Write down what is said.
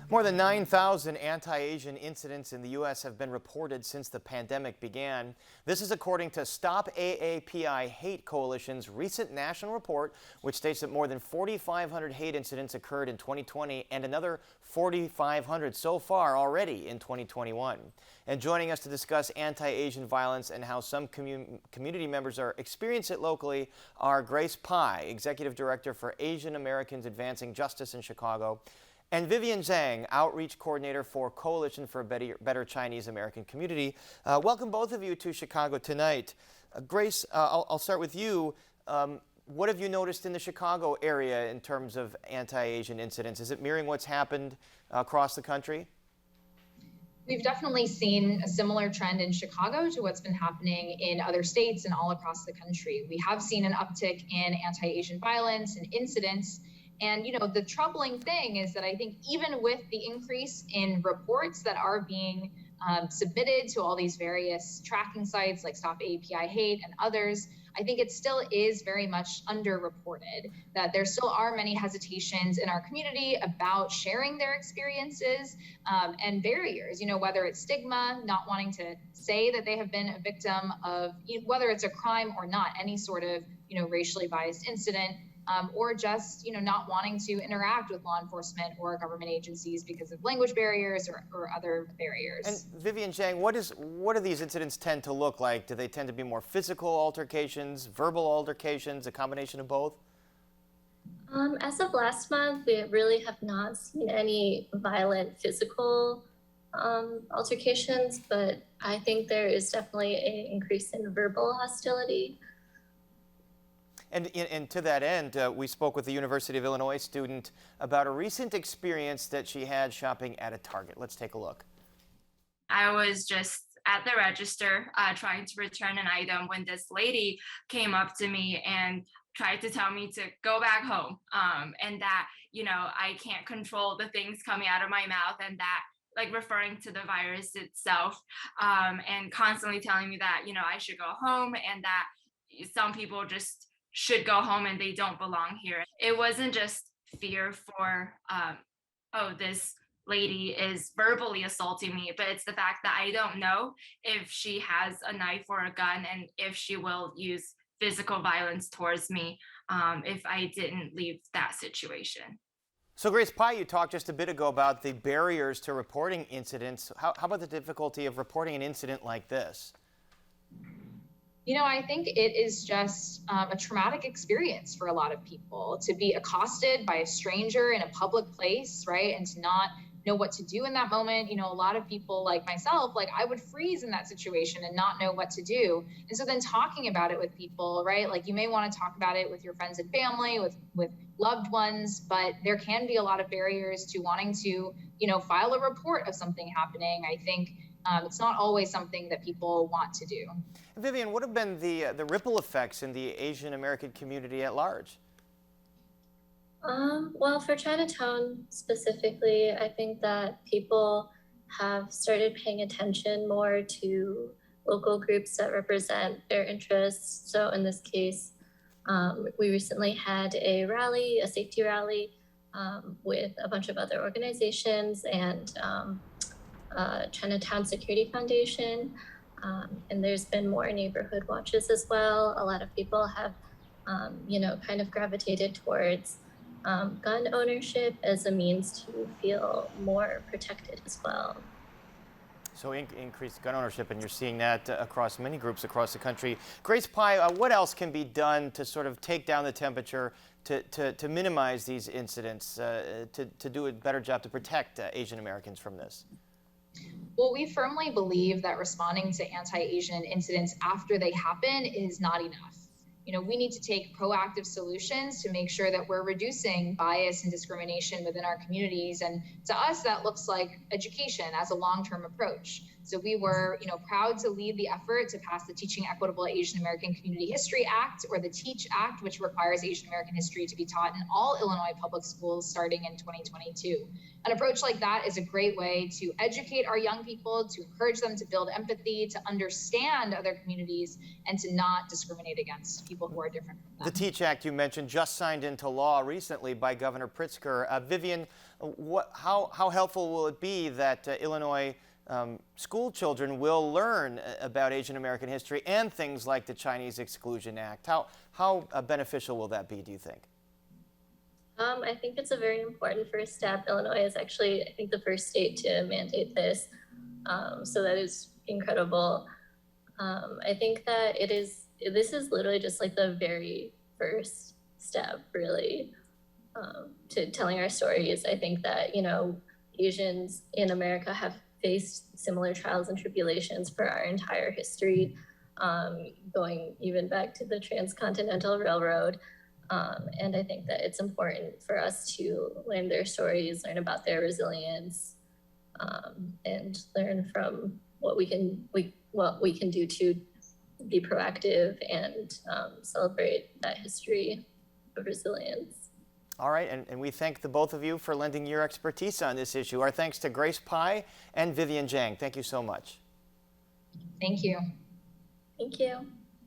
More than 9,000 anti-Asian incidents in the U.S. have been reported since the pandemic began. This is according to Stop AAPI Hate Coalition's recent national report, which states that more than 4,500 hate incidents occurred in 2020 and another 4,500 so far already in 2021. And joining us to discuss anti-Asian violence and how some community members are experiencing it locally are Grace Pai, Executive Director for Asian Americans Advancing Justice in Chicago, and Vivian Zhang, Outreach Coordinator for Coalition for a Better Chinese American Community. Welcome both of you to Chicago tonight. Grace, I'll start with you. What have you noticed in the Chicago area in terms of anti-Asian incidents? Is it mirroring what's happened across the country? We've definitely seen a similar trend in Chicago to what's been happening in other states and all across the country. We have seen an uptick in anti-Asian violence and incidents. And, the troubling thing is that I think even with the increase in reports that are being submitted to all these various tracking sites like Stop AAPI Hate and others, I think it still is very much underreported, that there still are many hesitations in our community about sharing their experiences and barriers, whether it's stigma, not wanting to say that they have been a victim of, whether it's a crime or not, any sort of, racially biased incident. Or just, not wanting to interact with law enforcement or government agencies because of language barriers or other barriers. And Vivian Zhang, what do these incidents tend to look like? Do they tend to be more physical altercations, verbal altercations, a combination of both? As of last month, we really have not seen any violent physical altercations, but I think there is definitely an increase in verbal hostility. And to that end, we spoke with the University of Illinois student about a recent experience that she had shopping at a Target. Let's take a look. I was just at the register trying to return an item when this lady came up to me and tried to tell me to go back home, and that, I can't control the things coming out of my mouth, and that, like, referring to the virus itself, and constantly telling me that, I should go home and that some people just should go home and they don't belong here. It wasn't just fear for, this lady is verbally assaulting me, but it's the fact that I don't know if she has a knife or a gun and if she will use physical violence towards me if I didn't leave that situation. So Grace Pai, you talked just a bit ago about the barriers to reporting incidents. How about the difficulty of reporting an incident like this? I think it is just a traumatic experience for a lot of people to be accosted by a stranger in a public place, right? And to not know what to do in that moment. A lot of people like myself, I would freeze in that situation and not know what to do. And so then talking about it with people, right? You may want to talk about it with your friends and family, with loved ones, but there can be a lot of barriers to wanting to, file a report of something happening. I think it's not always something that people want to do. Vivian, what have been the ripple effects in the Asian American community at large? Well, for Chinatown specifically, I think that people have started paying attention more to local groups that represent their interests. So in this case, we recently had a safety rally with a bunch of other organizations and Chinatown Security Foundation. And there's been more neighborhood watches as well. A lot of people have, kind of gravitated towards gun ownership as a means to feel more protected as well. So increased gun ownership, and you're seeing that across many groups across the country. Grace Pai, what else can be done to sort of take down the temperature, to minimize these incidents, to do a better job to protect Asian Americans from this? Well, we firmly believe that responding to anti-Asian incidents after they happen is not enough. We need to take proactive solutions to make sure that we're reducing bias and discrimination within our communities. And to us, that looks like education as a long-term approach. So we were, proud to lead the effort to pass the Teaching Equitable Asian American Community History Act, or the TEACH Act, which requires Asian American history to be taught in all Illinois public schools starting in 2022. An approach like that is a great way to educate our young people, to encourage them to build empathy, to understand other communities, and to not discriminate against people who are different from them. The TEACH Act you mentioned just signed into law recently by Governor Pritzker. Vivian, how helpful will it be that Illinois school children will learn about Asian American history and things like the Chinese Exclusion Act? How beneficial will that be, do you think? I think it's a very important first step. Illinois is actually, I think, the first state to mandate this. So that is incredible. I think that this is literally just like the very first step, really, to telling our stories. I think that, Asians in America have faced similar trials and tribulations for our entire history, going even back to the Transcontinental Railroad. And I think that it's important for us to learn their stories, learn about their resilience, and learn from what we can do to be proactive and celebrate that history of resilience. All right, and we thank the both of you for lending your expertise on this issue. Our thanks to Grace Pai and Vivian Zhang. Thank you so much. Thank you. Thank you.